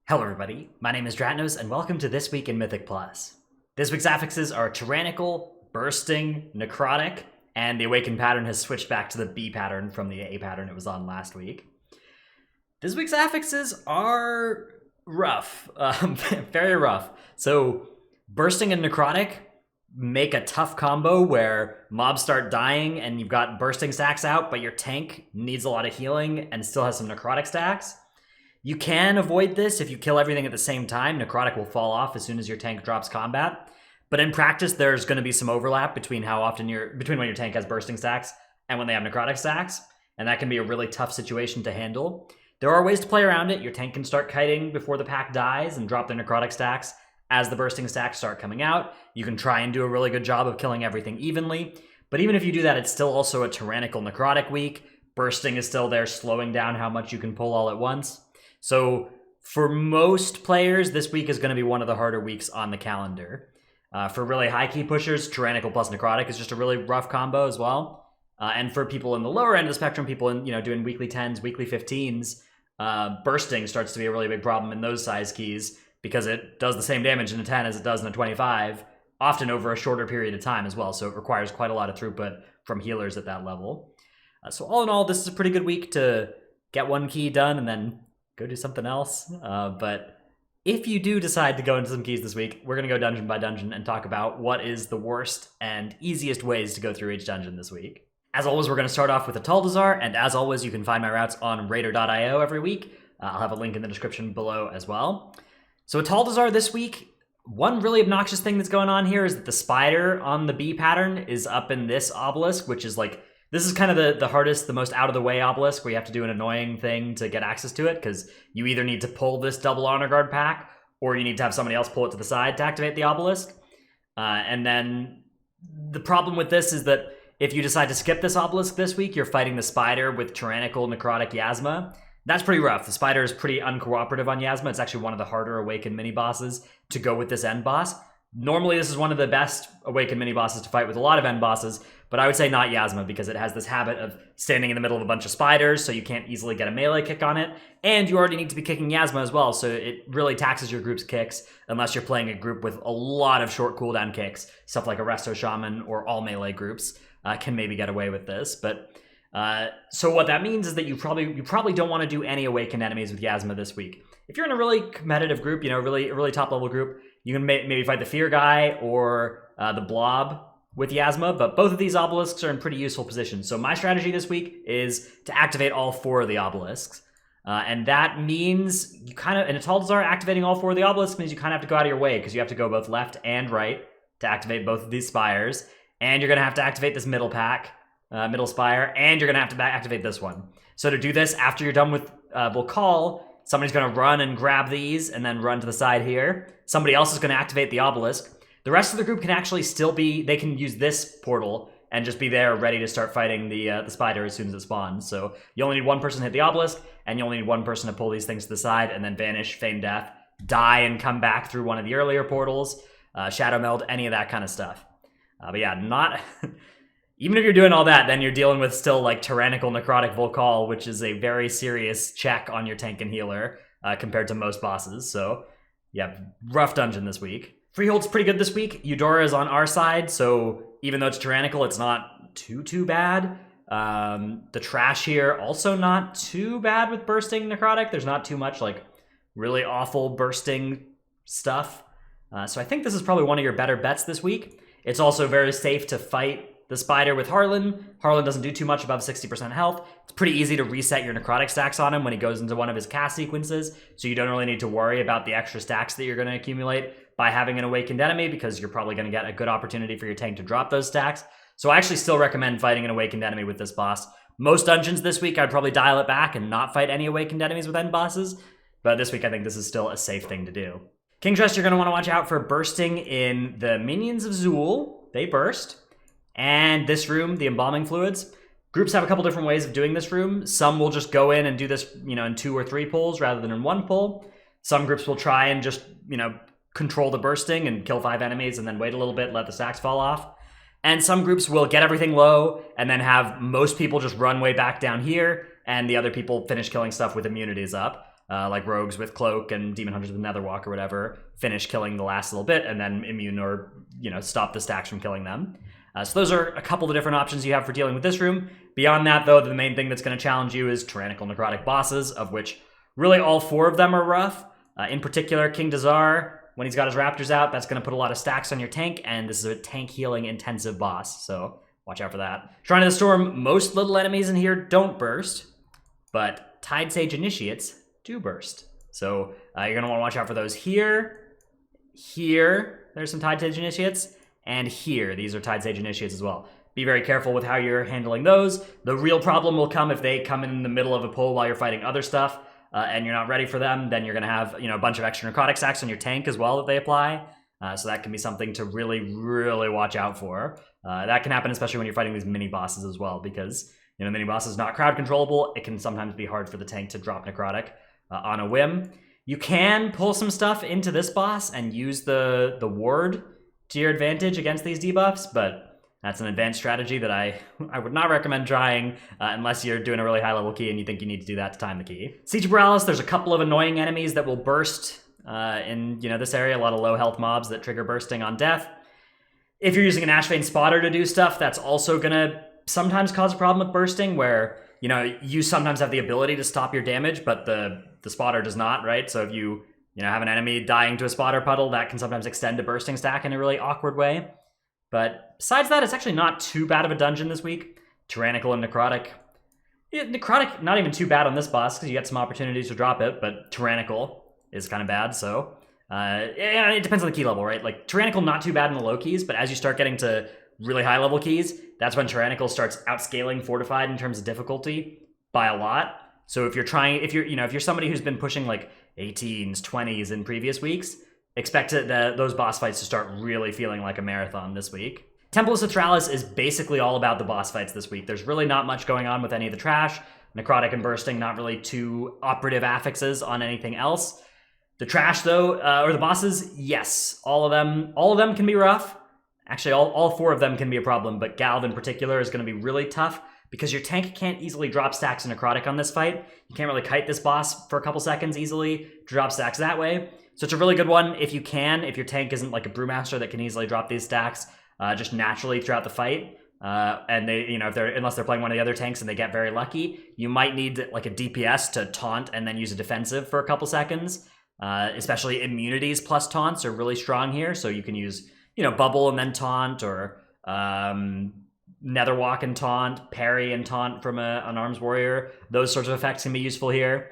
Hello everybody, my name is Dratnos, and welcome to This Week in Mythic Plus. This week's affixes are Tyrannical, Bursting, Necrotic, and the Awakened pattern has switched back to the B pattern from the A pattern it was on last week. This week's affixes are rough, very rough. So, Bursting and Necrotic make a tough combo where mobs start dying and you've got Bursting stacks out, but your tank needs a lot of healing and still has some Necrotic stacks. You can avoid this if you kill everything at the same time. Necrotic will fall off as soon as your tank drops combat. But in practice, there's going to be some overlap between when your tank has bursting stacks and when they have necrotic stacks, and that can be a really tough situation to handle. There are ways to play around it. Your tank can start kiting before the pack dies and drop their necrotic stacks as the bursting stacks start coming out. You can try and do a really good job of killing everything evenly. But even if you do that, it's still also a tyrannical necrotic week. Bursting is still there, slowing down how much you can pull all at once. So for most players, this week is going to be one of the harder weeks on the calendar. For really high key pushers, Tyrannical plus Necrotic is just a really rough combo as well. And for people in the lower end of the spectrum, people in doing weekly 10s, weekly 15s, bursting starts to be a really big problem in those size keys because it does the same damage in a 10 as it does in a 25, often over a shorter period of time as well. So it requires quite a lot of throughput from healers at that level. So all in all, this is a pretty good week to get one key done and then go do something else. But if you do decide to go into some keys this week, we're going to go dungeon by dungeon and talk about what is the worst and easiest ways to go through each dungeon this week. As always, we're going to start off with Atal'Dazar, and as always, you can find my routes on Raider.io every week. I'll have a link in the description below as well. So Atal'Dazar this week, one really obnoxious thing that's going on here is that the spider on the B pattern is up in this obelisk, which is like, this is kind of the hardest, the most out-of-the-way obelisk where you have to do an annoying thing to get access to it, because you either need to pull this double honor guard pack, or you need to have somebody else pull it to the side to activate the obelisk. And then the problem with this is that if you decide to skip this obelisk this week, you're fighting the spider with Tyrannical, Necrotic, Yasma. That's pretty rough. The spider is pretty uncooperative on Yasma. It's actually one of the harder Awakened mini-bosses to go with this end boss. Normally, this is one of the best Awakened mini-bosses to fight with a lot of end bosses, but I would say not Yasma because it has this habit of standing in the middle of a bunch of spiders, so you can't easily get a melee kick on it, and you already need to be kicking Yasma as well, so it really taxes your group's kicks unless you're playing a group with a lot of short cooldown kicks. Stuff like a Resto Shaman or all melee groups can maybe get away with this, but so what that means is that you probably don't want to do any Awakened enemies with Yasma this week. If you're in a really competitive group, really top level group, you can maybe fight the Fear guy or the Blob with Yasma, but both of these obelisks are in pretty useful positions. So my strategy this week is to activate all 4 of the obelisks. And that means you kind of, in Atal'Dazar, activating all 4 of the obelisks means you kind of have to go out of your way because you have to go both left and right to activate both of these spires. And you're going to have to activate this middle spire, and you're going to have to activate this one. So to do this, after you're done with Volcall, somebody's going to run and grab these and then run to the side here. Somebody else is going to activate the obelisk. The rest of the group can actually still they can use this portal and just be there ready to start fighting the spider as soon as it spawns. So you only need one person to hit the obelisk, and you only need one person to pull these things to the side and then vanish, feign death, die and come back through one of the earlier portals, shadow meld, any of that kind of stuff. But yeah, not... Even if you're doing all that, then you're dealing with still like Tyrannical Necrotic Volcall, which is a very serious check on your tank and healer compared to most bosses. So yeah, rough dungeon this week. Freehold's pretty good this week. Eudora is on our side, so even though it's Tyrannical, it's not too bad. The trash here, also not too bad with bursting Necrotic. There's not too much like really awful bursting stuff. So I think this is probably one of your better bets this week. It's also very safe to fight the spider with Harlan. Harlan doesn't do too much above 60% health. It's pretty easy to reset your necrotic stacks on him when he goes into one of his cast sequences, so you don't really need to worry about the extra stacks that you're going to accumulate by having an Awakened enemy, because you're probably going to get a good opportunity for your tank to drop those stacks. So I actually still recommend fighting an Awakened enemy with this boss. Most dungeons this week, I'd probably dial it back and not fight any Awakened enemies with end bosses, but this week I think this is still a safe thing to do. King's Rest, you're going to want to watch out for bursting in the Minions of Zool. They burst. And this room, the Embalming Fluids. Groups have a couple different ways of doing this room. Some will just go in and do this, in 2 or 3 pulls rather than in 1 pull. Some groups will try and just, control the bursting and kill 5 enemies and then wait a little bit, let the stacks fall off. And some groups will get everything low and then have most people just run way back down here and the other people finish killing stuff with immunities up. like rogues with cloak and demon hunters with netherwalk or whatever, finish killing the last little bit and then immune or, stop the stacks from killing them. So those are a couple of different options you have for dealing with this room. Beyond that, though, the main thing that's going to challenge you is tyrannical necrotic bosses, of which really all 4 of them are rough. In particular, King Dazar, when he's got his raptors out, that's going to put a lot of stacks on your tank, and this is a tank healing intensive boss, so watch out for that. Shrine of the Storm, most little enemies in here don't burst, but Tide Sage Initiates do burst. So you're going to want to watch out for those here. Here, there's some Tide Sage Initiates. And here, these are Tide Sage Initiates as well. Be very careful with how you're handling those. The real problem will come if they come in the middle of a pull while you're fighting other stuff, and you're not ready for them. Then you're going to have a bunch of extra necrotic stacks on your tank as well that they apply. So that can be something to really, really watch out for. That can happen especially when you're fighting these mini bosses as well, because mini boss is not crowd controllable. It can sometimes be hard for the tank to drop necrotic on a whim. You can pull some stuff into this boss and use the ward to your advantage against these debuffs, but that's an advanced strategy that I would not recommend trying unless you're doing a really high level key and you think you need to do that to time the key. Siege of Boralus, there's a couple of annoying enemies that will burst in this area, a lot of low health mobs that trigger bursting on death. If you're using an Ashvane Spotter to do stuff, that's also gonna sometimes cause a problem with bursting, where you sometimes have the ability to stop your damage, but the spotter does not, right? So if you have an enemy dying to a spotter puddle, that can sometimes extend a bursting stack in a really awkward way. But besides that, it's actually not too bad of a dungeon this week. Tyrannical and Necrotic. Yeah, Necrotic, not even too bad on this boss, because you get some opportunities to drop it, but Tyrannical is kind of bad, so... yeah, it depends on the key level, right? Like, Tyrannical, not too bad in the low keys, but as you start getting to really high level keys, that's when Tyrannical starts outscaling Fortified in terms of difficulty by a lot. So if you're somebody who's been pushing like 18s, 20s in previous weeks, expect those boss fights to start really feeling like a marathon this week. Temple of Sethraliss is basically all about the boss fights this week. There's really not much going on with any of the trash. Necrotic and Bursting, not really two operative affixes on anything else. The trash, though, or the bosses, yes, all of them can be rough. Actually, all 4 of them can be a problem, but Galv in particular is going to be really tough because your tank can't easily drop stacks of Necrotic on this fight. You can't really kite this boss for a couple seconds easily to drop stacks that way. So it's a really good one if you can, if your tank isn't like a Brewmaster that can easily drop these stacks just naturally throughout the fight. And they, unless they're playing one of the other tanks and they get very lucky, you might need like a DPS to taunt and then use a defensive for a couple seconds. Especially immunities plus taunts are really strong here, so you can use, bubble and then taunt, or netherwalk and taunt, parry and taunt from an arms warrior. Those sorts of effects can be useful here.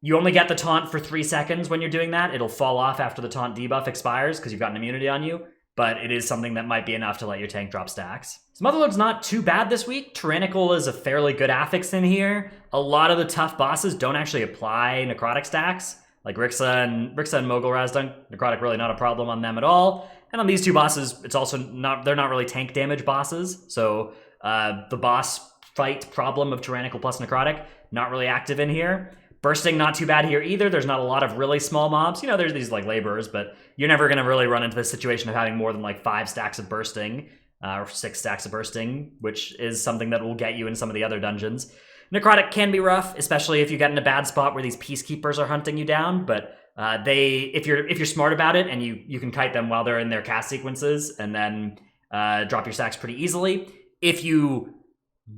You only get the taunt for 3 seconds when you're doing that. It'll fall off after the taunt debuff expires because you've got an immunity on you, but it is something that might be enough to let your tank drop stacks. So Motherlode's not too bad this week. Tyrannical is a fairly good affix in here. A lot of the tough bosses don't actually apply necrotic stacks, like Rixa and Mogul Razdunk. Necrotic really not a problem on them at all. And on these 2 bosses, it's also they're not really tank damage bosses. So the boss fight problem of Tyrannical plus Necrotic, not really active in here. Bursting, not too bad here either. There's not a lot of really small mobs. There's these like laborers, but you're never going to really run into this situation of having more than like 5 stacks of bursting or 6 stacks of bursting, which is something that will get you in some of the other dungeons. Necrotic can be rough, especially if you get in a bad spot where these peacekeepers are hunting you down, but if you're smart about it and you can kite them while they're in their cast sequences and then drop your stacks pretty easily. If you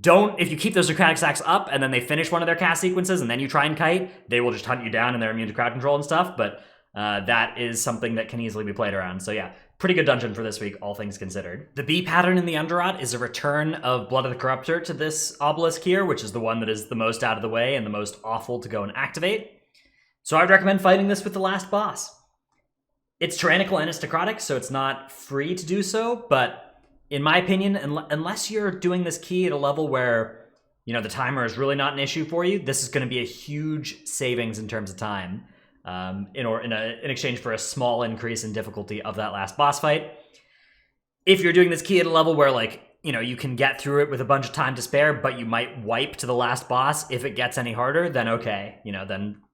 keep those necrotic stacks up and then they finish one of their cast sequences and then you try and kite, they will just hunt you down and they're immune to crowd control and stuff, but that is something that can easily be played around. So yeah, pretty good dungeon for this week, all things considered. The B pattern in the Underrot is a return of Blood of the Corruptor to this obelisk here, which is the one that is the most out of the way and the most awful to go and activate. So I'd recommend fighting this with the last boss. It's tyrannical and it's necrotic, so it's not free to do so, but in my opinion, unless you're doing this key at a level where, the timer is really not an issue for you, this is going to be a huge savings in terms of time. In exchange for a small increase in difficulty of that last boss fight. If you're doing this key at a level where you can get through it with a bunch of time to spare, but you might wipe to the last boss if it gets any harder, then okay,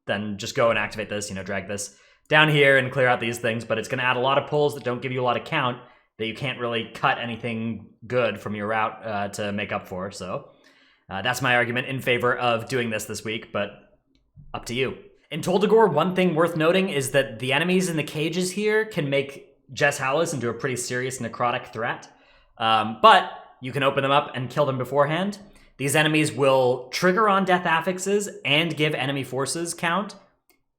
then just go and activate this, drag this down here and clear out these things, but it's going to add a lot of pulls that don't give you a lot of count that you can't really cut anything good from your route to make up for. So that's my argument in favor of doing this week, but up to you. In Tol Dagor, one thing worth noting is that the enemies in the cages here can make Sethraliss into a pretty serious necrotic threat. But you can open them up and kill them beforehand. These enemies will trigger on death affixes and give enemy forces count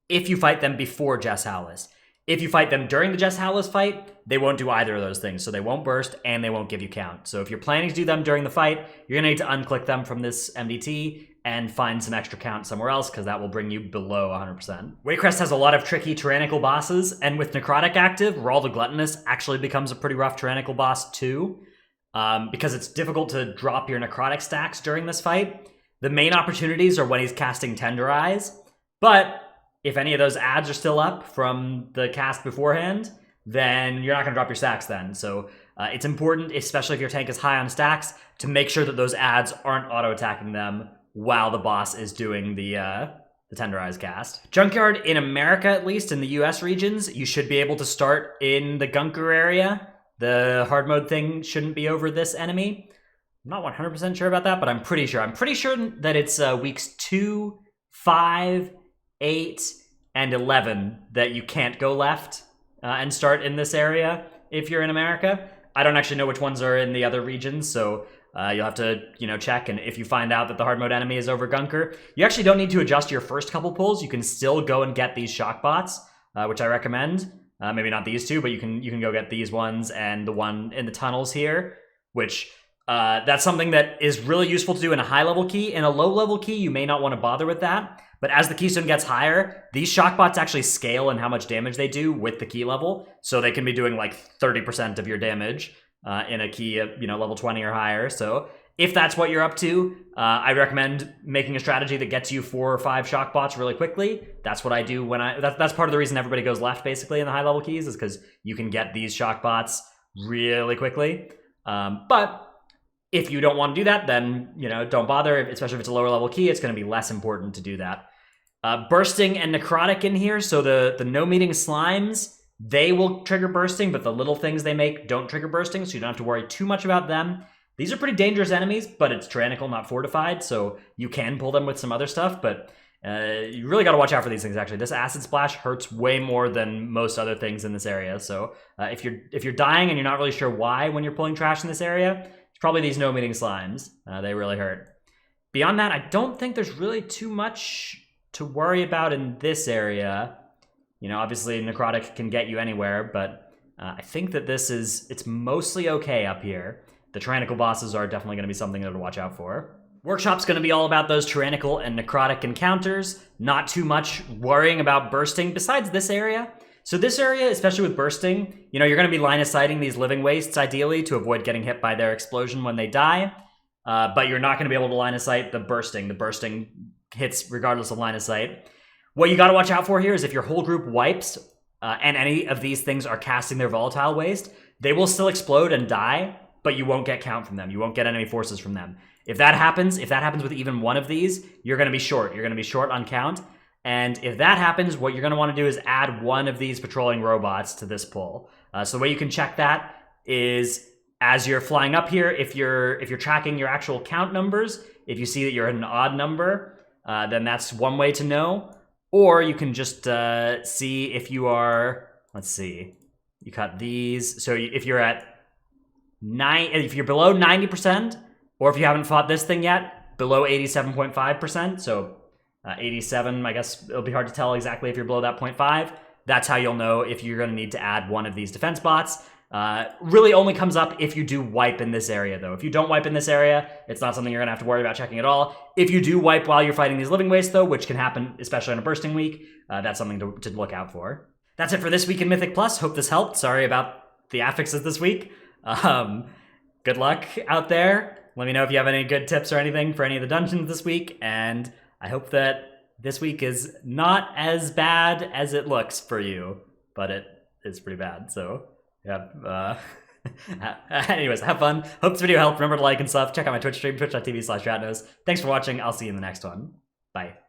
if you fight them before Sethraliss. If you fight them during the Sethraliss fight, they won't do either of those things. So they won't burst and they won't give you count. So if you're planning to do them during the fight, you're going to need to unclick them from this MDT and find some extra count somewhere else, because that will bring you below 100%. Waycrest has a lot of tricky tyrannical bosses, and with Necrotic active, Rawl the Gluttonous actually becomes a pretty rough tyrannical boss too, because it's difficult to drop your Necrotic stacks during this fight. The main opportunities are when he's casting Tenderize, but if any of those ads are still up from the cast beforehand, then you're not going to drop your stacks then. So it's important, especially if your tank is high on stacks, to make sure that those ads aren't auto-attacking them while the boss is doing the Tenderize cast. Junkyard, in America at least, in the US regions, you should be able to start in the Gunker area. The hard mode thing shouldn't be over this enemy. I'm not 100% sure about that, but I'm pretty sure. I'm pretty sure that it's weeks 2, 5, 8, and 11 that you can't go left and start in this area if you're in America. I don't actually know which ones are in the other regions, so you'll have to, check. And if you find out that the hard mode enemy is over Gunker, you actually don't need to adjust your first couple pulls. You can still go and get these shock bots, which I recommend. Maybe not these two, but you can go get these ones and the one in the tunnels here, which that's something that is really useful to do in a high level key. In a low level key, you may not want to bother with that. But as the keystone gets higher, these shock bots actually scale in how much damage they do with the key level. So they can be doing like 30% of your damage in a key of, level 20 or higher. So if that's what you're up to, I recommend making a strategy that gets you 4 or 5 shock bots really quickly. That's what I do when that's part of the reason everybody goes left basically in the high level keys, is because you can get these shock bots really quickly. But if you don't want to do that, then, don't bother. Especially if it's a lower level key, it's going to be less important to do that. Bursting and Necrotic in here. So the no meeting slimes, they will trigger bursting, but the little things they make don't trigger bursting, so you don't have to worry too much about them. These are pretty dangerous enemies, but it's tyrannical, not fortified, so you can pull them with some other stuff, but you really got to watch out for these things, actually. This acid splash hurts way more than most other things in this area, so if you're dying and you're not really sure why when you're pulling trash in this area, it's probably these no meeting slimes. They really hurt. Beyond that, I don't think there's really too much to worry about in this area. Obviously Necrotic can get you anywhere, but I think that it's mostly okay up here. The tyrannical bosses are definitely going to be something to watch out for. Workshop's going to be all about those tyrannical and necrotic encounters. Not too much worrying about bursting besides this area. So this area, especially with bursting, you're going to be line of sighting these living wastes ideally to avoid getting hit by their explosion when they die. But you're not going to be able to line of sight the bursting. The bursting hits regardless of line of sight. What you got to watch out for here is if your whole group wipes and any of these things are casting their volatile waste, they will still explode and die, but you won't get count from them. You won't get enemy forces from them. If that happens with even one of these, you're going to be short. You're going to be short on count. And if that happens, what you're going to want to do is add one of these patrolling robots to this pull. So the way you can check that is as you're flying up here, if you're tracking your actual count numbers, if you see that you're at an odd number, then that's one way to know. Or you can just see if you are, let's see, you cut these. So if you're at if you're below 90%, or if you haven't fought this thing yet, below 87.5%, so 87, I guess it'll be hard to tell exactly if you're below that 0.5. That's how you'll know if you're going to need to add one of these defense bots. Really only comes up if you do wipe in this area, though. If you don't wipe in this area, it's not something you're going to have to worry about checking at all. If you do wipe while you're fighting these living wastes, though, which can happen, especially on a bursting week, that's something to look out for. That's it for this week in Mythic Plus. Hope this helped. Sorry about the affixes this week. Good luck out there. Let me know if you have any good tips or anything for any of the dungeons this week, and I hope that this week is not as bad as it looks for you, but it is pretty bad, so yeah. Anyways, have fun. Hope this video helped. Remember to like and stuff. Check out my Twitch stream, twitch.tv/Dratnos. Thanks for watching. I'll see you in the next one. Bye.